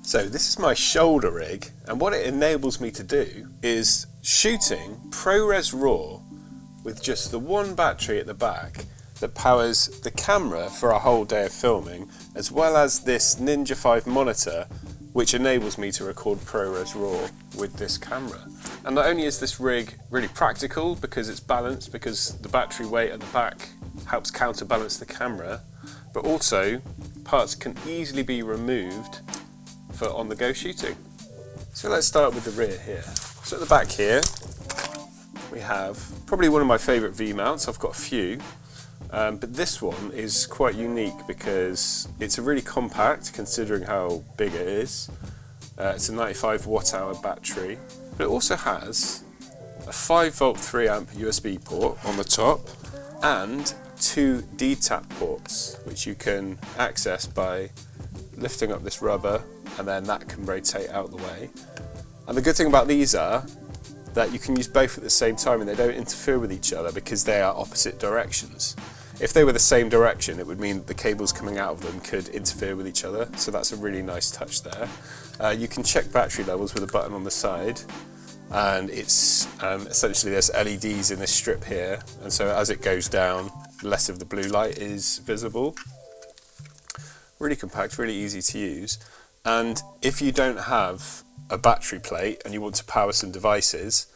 So this is my shoulder rig, and what it enables me to do is shooting ProRes RAW with just the one battery at the back that powers the camera for a whole day of filming, as well as this Ninja 5 monitor, which enables me to record ProRes RAW with this camera. And not only is this rig really practical because it's balanced, because the battery weight at the back helps counterbalance the camera, but also parts can easily be removed for on-the-go shooting. So let's start with the rear here. So at the back here, we have probably one of my favourite V-mounts. I've got a few, but this one is quite unique because it's a really compact, considering how big it is. It's a 95 watt-hour battery, but it also has a 5-volt 3-amp USB port on the top and 2 D-tap ports, which you can access by lifting up this rubber, and then that can rotate out the way. And the good thing about these are that you can use both at the same time and they don't interfere with each other because they are opposite directions. If they were the same direction, it would mean that the cables coming out of them could interfere with each other, so that's a really nice touch there. You can check battery levels with a button on the side, and it's essentially there's LEDs in this strip here, and so as it goes down, less of the blue light is visible. Really compact, really easy to use. And if you don't have a battery plate and you want to power some devices,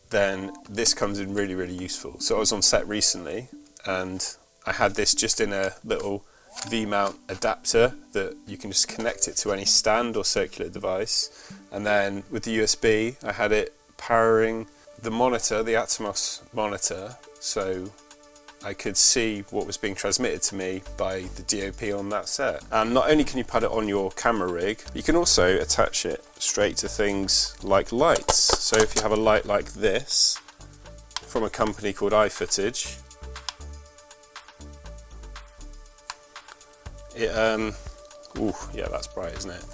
then this comes in really, really useful. So I was on set recently and I had this just in a little V-mount adapter that you can just connect it to any stand or circular device. And then with the USB, I had it powering the monitor, the Atomos monitor, so I could see what was being transmitted to me by the DOP on that set. And not only can you put it on your camera rig, you can also attach it straight to things like lights. So if you have a light like this from a company called iFootage, yeah, that's bright, isn't it?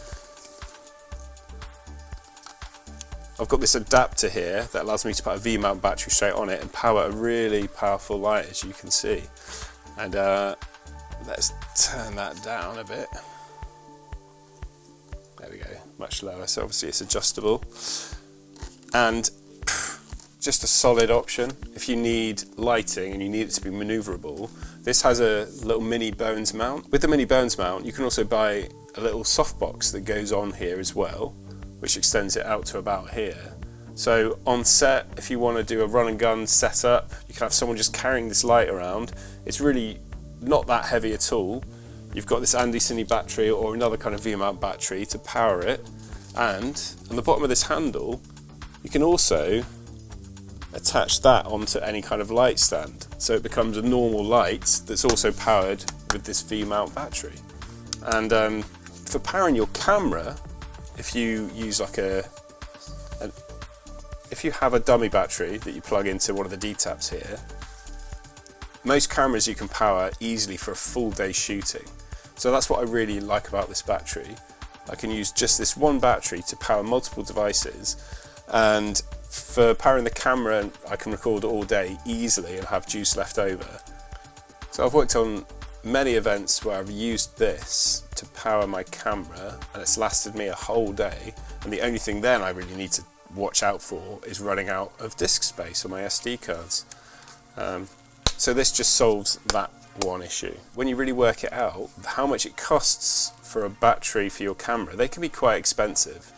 I've got this adapter here that allows me to put a V-mount battery straight on it and power a really powerful light, as you can see. And let's turn that down a bit. There we go, much lower, so obviously it's adjustable. And just a solid option. If you need lighting and you need it to be manoeuvrable, this has a little mini bones mount. With the mini bones mount, you can also buy a little softbox that goes on here as well, which extends it out to about here. So on set, if you want to do a run and gun setup, you can have someone just carrying this light around. It's really not that heavy at all. You've got this ANDYCINE battery or another kind of V-mount battery to power it. And on the bottom of this handle, you can also attach that onto any kind of light stand. So it becomes a normal light that's also powered with this V-mount battery. And for powering your camera, if you use like if you have a dummy battery that you plug into one of the D-taps here, most cameras you can power easily for a full day shooting. So that's what I really like about this battery. I can use just this one battery to power multiple devices, and for powering the camera I can record all day easily and have juice left over. So I've worked on many events where I've used this to power my camera and it's lasted me a whole day, and the only thing then I really need to watch out for is running out of disk space on my SD cards. So this just solves that one issue. When you really work it out, how much it costs for a battery for your camera, they can be quite expensive,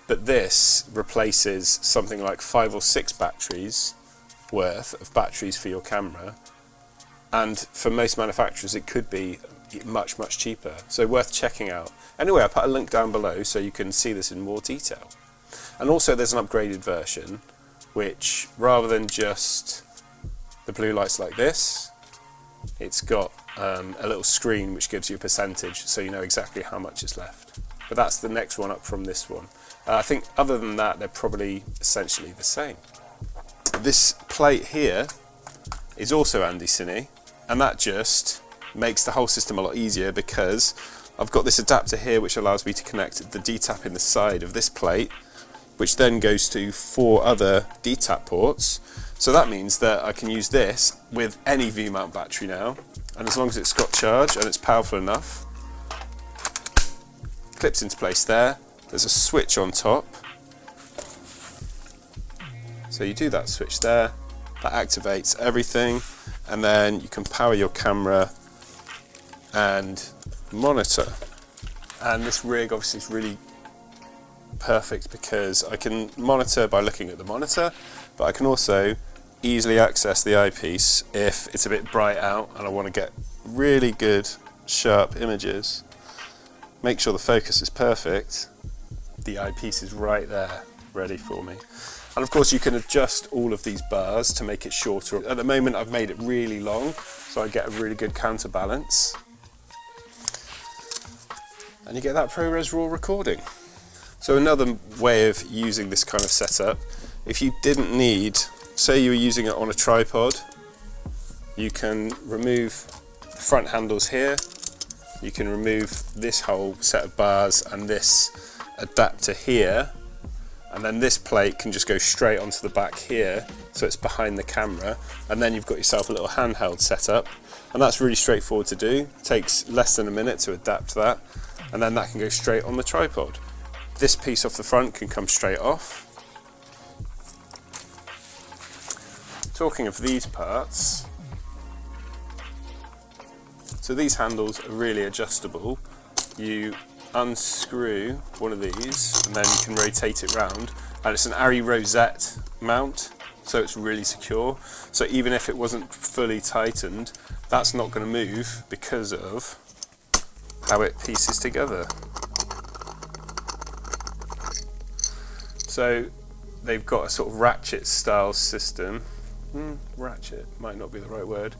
but this replaces something like 5 or 6 batteries worth of batteries for your camera. And for most manufacturers, it could be much, much cheaper. So worth checking out. Anyway, I'll put a link down below so you can see this in more detail. And also there's an upgraded version, which rather than just the blue lights like this, it's got a little screen which gives you a percentage so you know exactly how much is left. But that's the next one up from this one. I think other than that, they're probably essentially the same. This plate here is also ANDYCINE, and that just makes the whole system a lot easier because I've got this adapter here which allows me to connect the D-tap in the side of this plate, which then goes to 4 other D-tap ports. So that means that I can use this with any V-mount battery now, and as long as it's got charge and it's powerful enough, clips into place there. There's a switch on top. So you do that switch there, that activates everything, and then you can power your camera and monitor. And this rig obviously is really perfect because I can monitor by looking at the monitor, but I can also easily access the eyepiece if it's a bit bright out and I want to get really good sharp images. Make sure the focus is perfect. The eyepiece is right there ready for me. And of course you can adjust all of these bars to make it shorter. At the moment I've made it really long so I get a really good counterbalance. And you get that ProRes RAW recording. So another way of using this kind of setup, if you didn't need, say you were using it on a tripod, you can remove the front handles here, you can remove this whole set of bars and this adapter here, and then this plate can just go straight onto the back here, so it's behind the camera, and then you've got yourself a little handheld setup, and that's really straightforward to do. It takes less than a minute to adapt that, and then that can go straight on the tripod. This piece off the front can come straight off. Talking of these parts, so these handles are really adjustable. You unscrew one of these and then you can rotate it round, and it's an ARRI rosette mount, so it's really secure. So even if it wasn't fully tightened, that's not going to move because of how it pieces together. So they've got a sort of ratchet style system. Ratchet might not be the right word.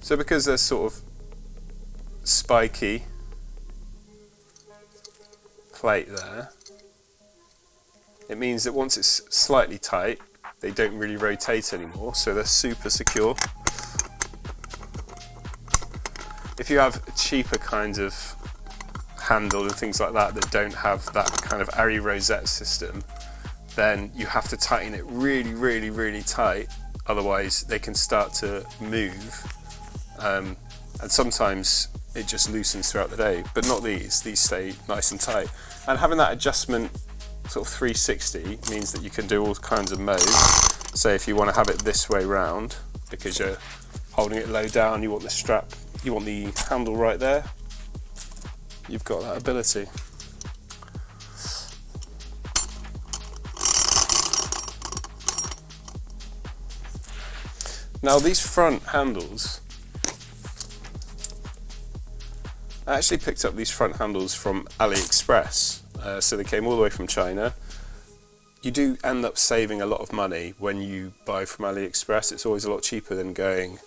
So because they're sort of spiky plate there, it means that once it's slightly tight, they don't really rotate anymore, so they're super secure. If you have cheaper kinds of handle and things like that that don't have that kind of ARRI rosette system, then you have to tighten it really, really, really tight, otherwise they can start to move, and sometimes it just loosens throughout the day, but not these stay nice and tight. And having that adjustment sort of 360 means that you can do all kinds of modes. Say if you want to have it this way round, because you're holding it low down, you want the strap, you want the handle right there, you've got that ability. Now these front handles, I actually picked up these front handles from AliExpress, so they came all the way from China. You do end up saving a lot of money when you buy from AliExpress. It's always a lot cheaper than going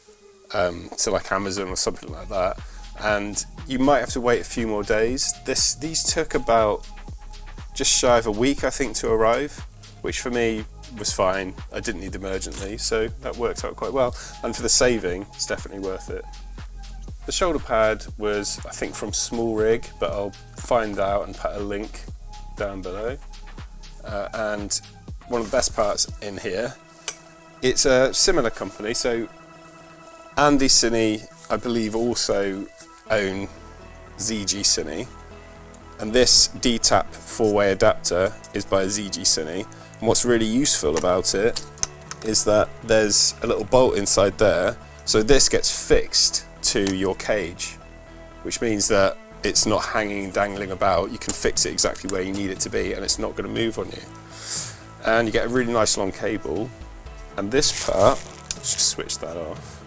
to like Amazon or something like that, and you might have to wait a few more days. These took about just shy of a week, I think, to arrive, which for me was fine. I didn't need them urgently, so that worked out quite well, and for the saving it's definitely worth it. The shoulder pad was, I think, from Smallrig, but I'll find out and put a link down below. And one of the best parts in here, it's a similar company, so ANDYCINE, I believe, also own GH5s, and this D-tap 4-way adapter is by GH5s, and what's really useful about it is that there's a little bolt inside there, so this gets fixed to your cage, which means that it's not hanging, dangling about. You can fix it exactly where you need it to be and it's not going to move on you. And you get a really nice long cable, and this part, let's just switch that off,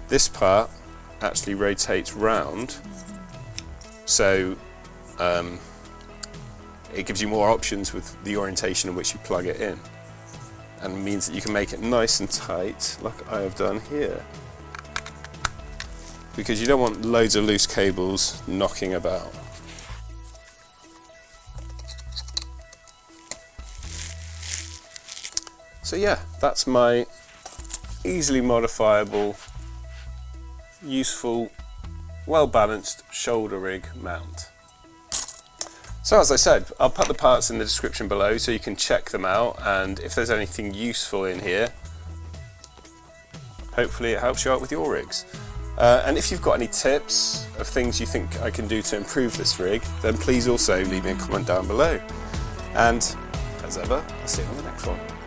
this part actually rotates round, so it gives you more options with the orientation in which you plug it in, and means that you can make it nice and tight like I have done here, because you don't want loads of loose cables knocking about. So yeah, that's my easily modifiable, useful, well-balanced shoulder rig mount. So as I said, I'll put the parts in the description below so you can check them out, and if there's anything useful in here, hopefully it helps you out with your rigs. And if you've got any tips of things you think I can do to improve this rig, then please also leave me a comment down below. And as ever, I'll see you on the next one.